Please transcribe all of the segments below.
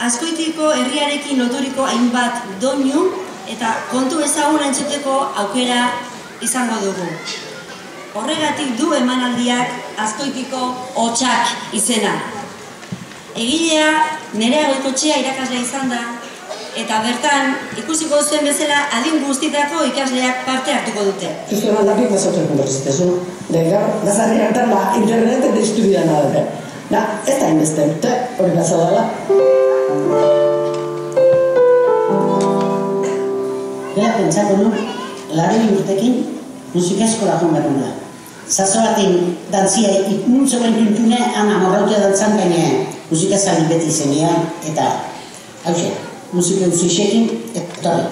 Azkoitiko herriarekin loturiko hainbat doinu eta kontu ezaguna entzuteko aukera izango dugu. Horregatik du emanaldiak Azkoitiko hotsak izena. Egilea Nerea Goikotxea irakaslea izan da, eta bertan ikusiko zuen bezala adin guztietako ikasleak parte hartuko dute. Euskal Aldakik bazotzen konbertzitezu. Gazarri hartan internet eta estudian adabe. Ez da inbeste, hori bazadala. Bera pentsako nu, 80 urtekin musika eskola joan behar nula. Zazoratin dantzia ikmuntzo behin tuntune, ana morrautea dantzan gaine musika zali beti zenean, eta hauxe, musika usisekin, eta torri.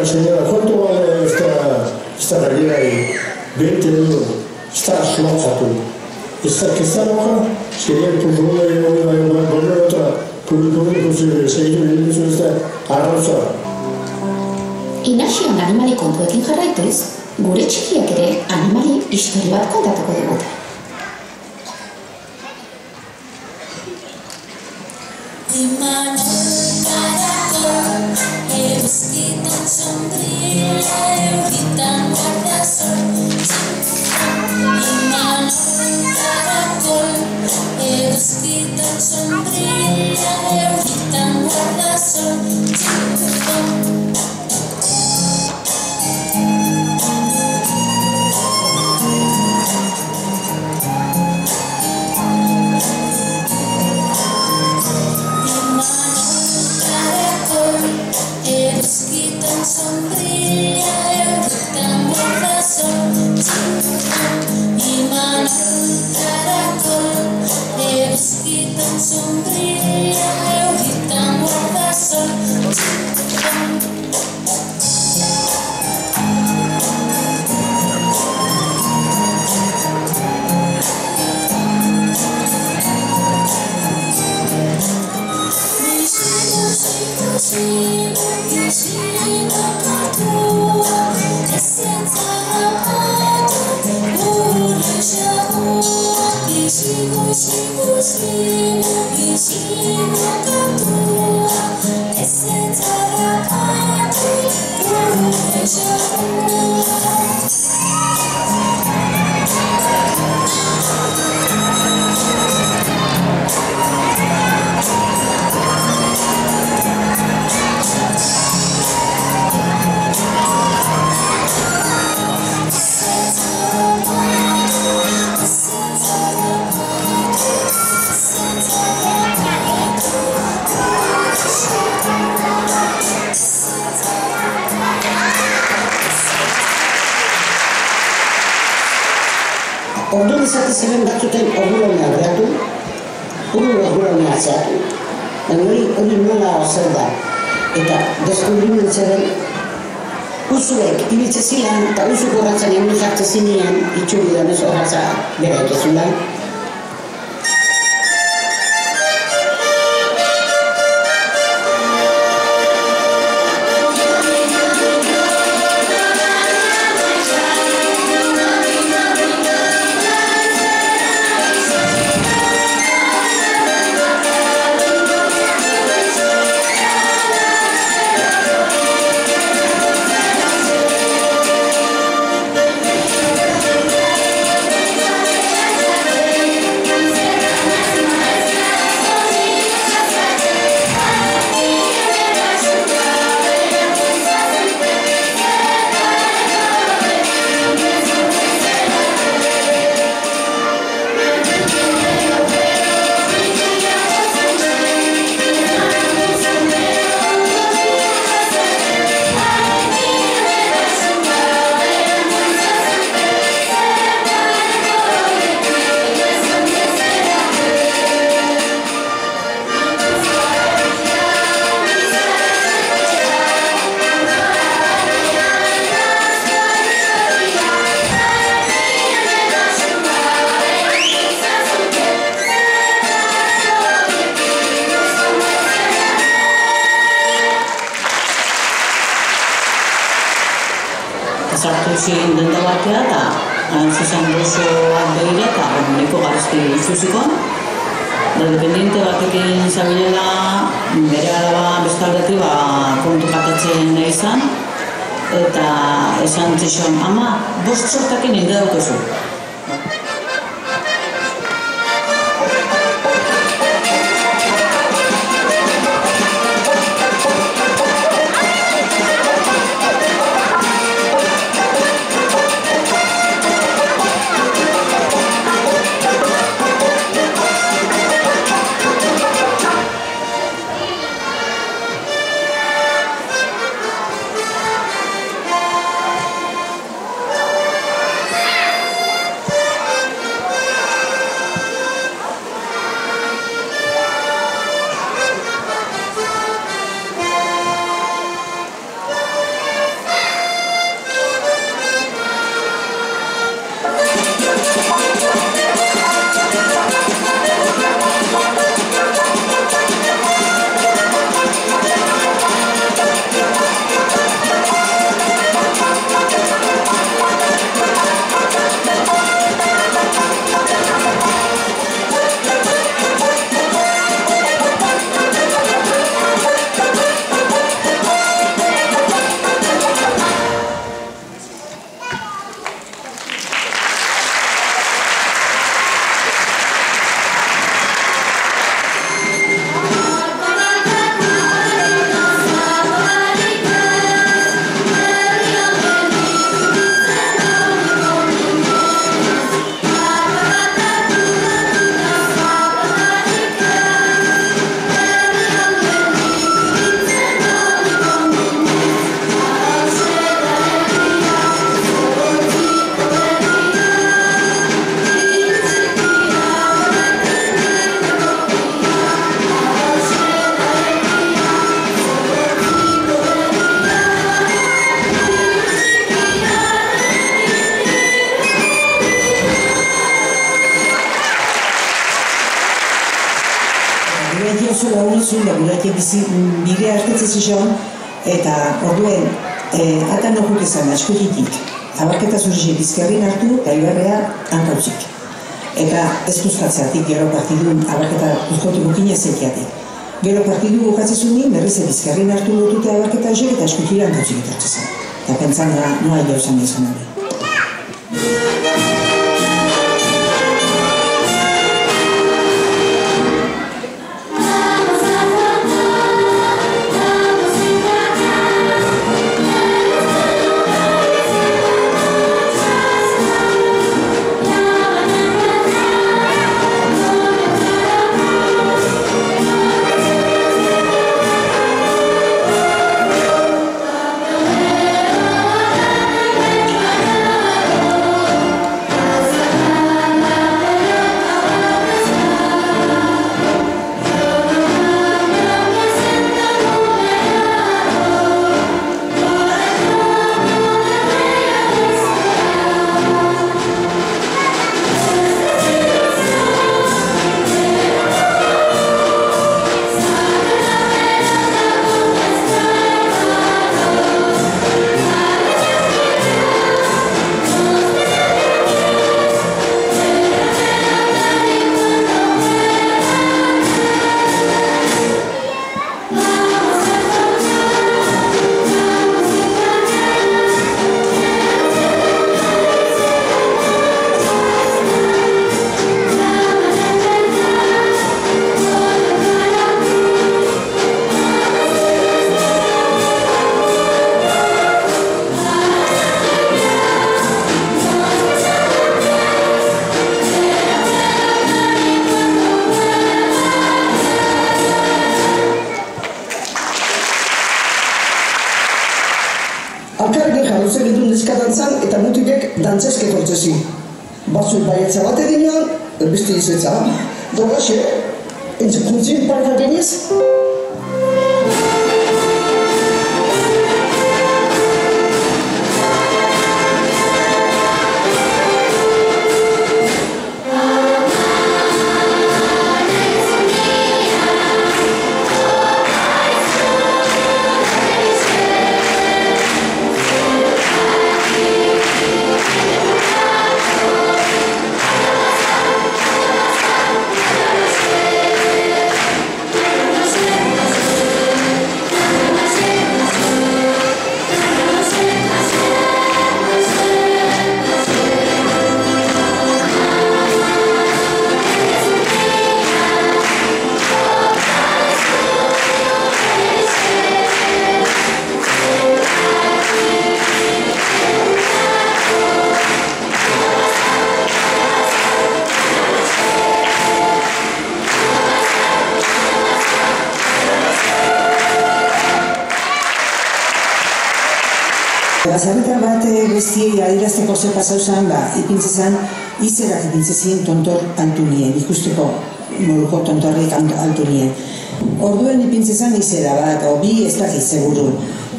Señora, ¿cuánto vale esta gallera y 20 euros? Está schlotzatu. Esta que está loca, sería el pulmón de volver otra público se seguir vendiendo esta arroza. Inasian animali kontuekin jarraituz, gure txikiak ere animali histori bat kontatuko digute. Orduan izate ziren batzuten ordulonea beratu, ordulonea zeatu. Baina hori nola zer da. Eta deskubrimentzaren usuek ibiltze zilan, eta usu gorratzen egin jartze zinean, itxuridan ez horratza bera ikezulan. Sartu ziren denda batea eta zizan gozoak behira eta neko garazki fusikoan. Dependiente batekin zabilela bere alaba bestaldetik kontu katatzen nahi izan eta esan zizan, ama, 5 sortakin inde daukezu. oso laguntzun da guratik bide hartetzen zion, eta orduen atan nokuk ezan askuritik, abarketa zurixek bizkarrin hartu, eta ibarrea hankautzik. Eta ez duzkatzeatik gero partidun abarketa duzkotiko kinezetiatik. Gero partidu bukatzezunik, berriz bizkarrin hartu lotute abarketa horiek eta askutira hankautzik etortzen. Eta pentsan da, noa jo esan izan hori. Eta mutilek dantzezke kortzezi. Batzuk baietza bat edinean, beste izetza. Dogaxe, entzuntzin parka geniz? Bazarritar bat bestiei adirazteko ze pasau zen, ipintzezan, izerak ipintzezien tontor altunien, ikusteko moruko tontorrik altunien. Orduen ipintzezan izera bat, obi ez dakit seguru.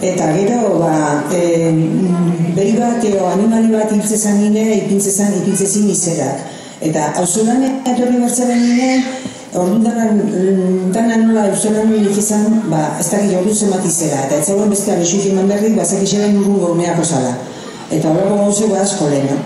Eta gero, beri bat, animali bat hiltzezan nire, ipintzezin izerak. Eta hauzolan etorri bertzaren nire, orduan dana nola eusolan nik izan, ez dakit ordu zenbat izera, eta ez zegoen beste abisuik eman berdik, bazak izaren urrungo uneako zala. Eta horrego gauzeko asko lehena.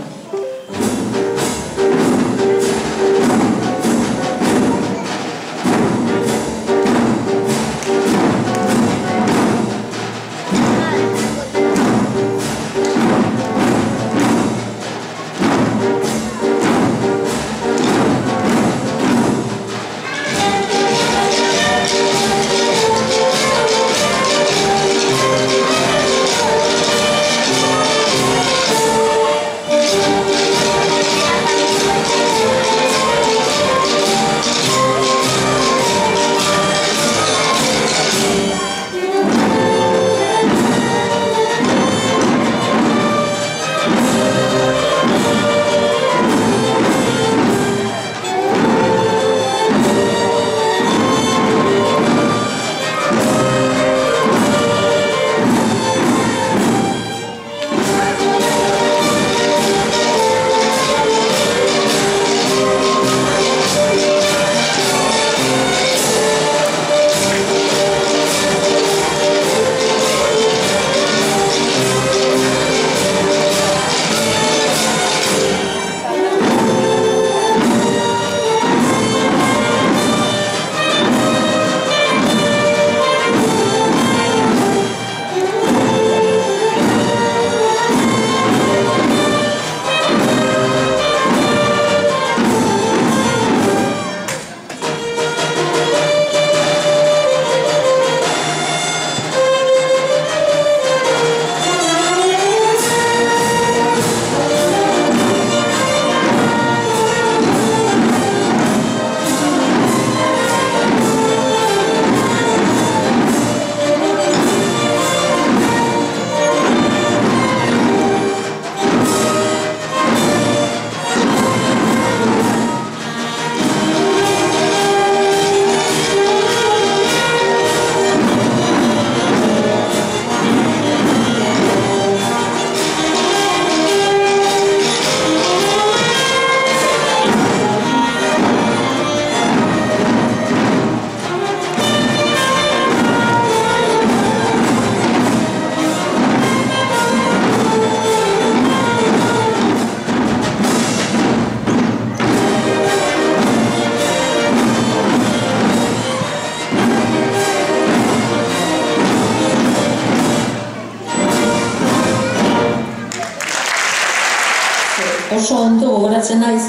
gogoratzen naiz,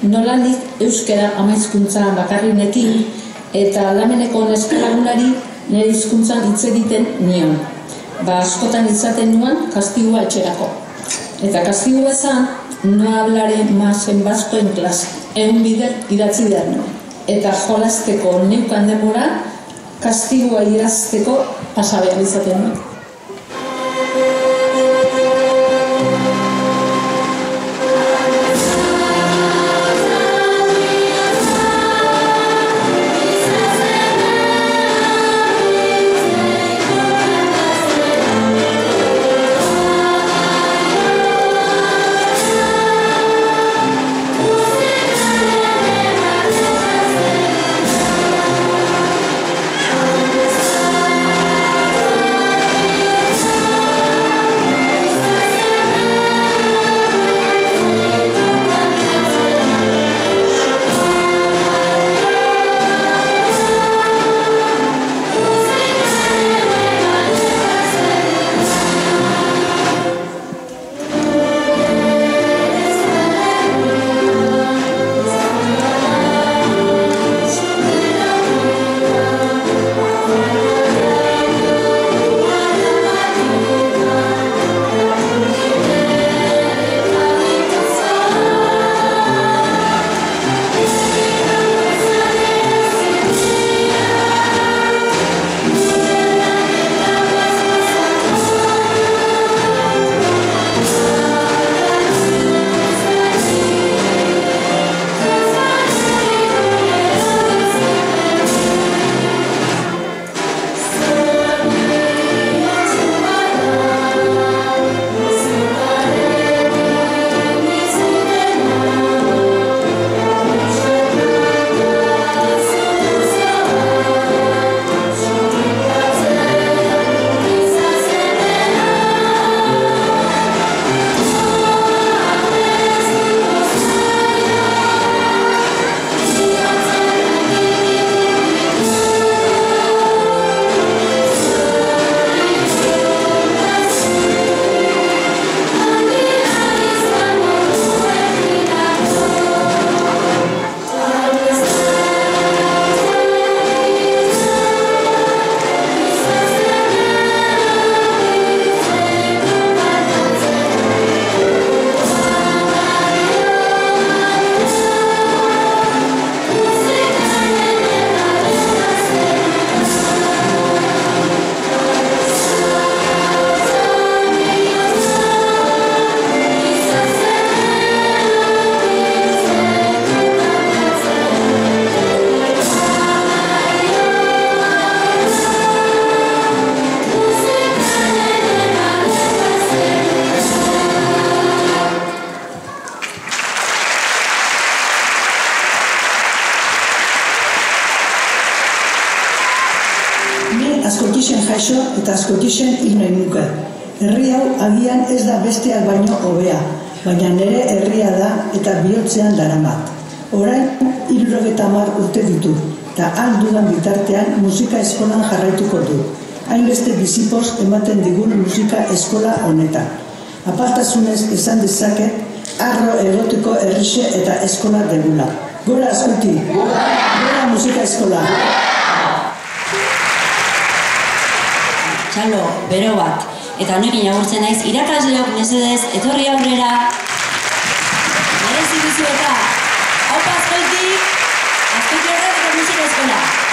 nolanik euskara amaizkuntza bakarrinekin eta lameneko neskalagunari nire hizkuntzan hitz egiten nion. Askotan izaten nuan kastigua etxerako. Eta kastigua esan, no hablaré más en vasco en clase. Egun bider idatzi behar nuen. Eta jolasteko neukan denbora, kastigua idazteko pasabean izaten nuen. Askotixen jaixo eta askotixen hil nahi nuke. Herri hau agian ez da besteak baino hobea, baina nire herria da eta bihotzean daramat. Orain 70 urte ditu, eta dudan bitartean musika eskolan jarraituko du. Hainbeste bizipoz ematen digun musika eskola honetan. Apartasunez esan dezaket, arro egoteko errixe eta eskola degula. Gora Azkuti! Gora musika eskola! Txalo, bero bat, eta honekin agurtzen naiz, irakasleok mesedez, etorri aurrera, merezi duzu eta, haupa Azkoiti, Azkoiti horret eta musika eskola.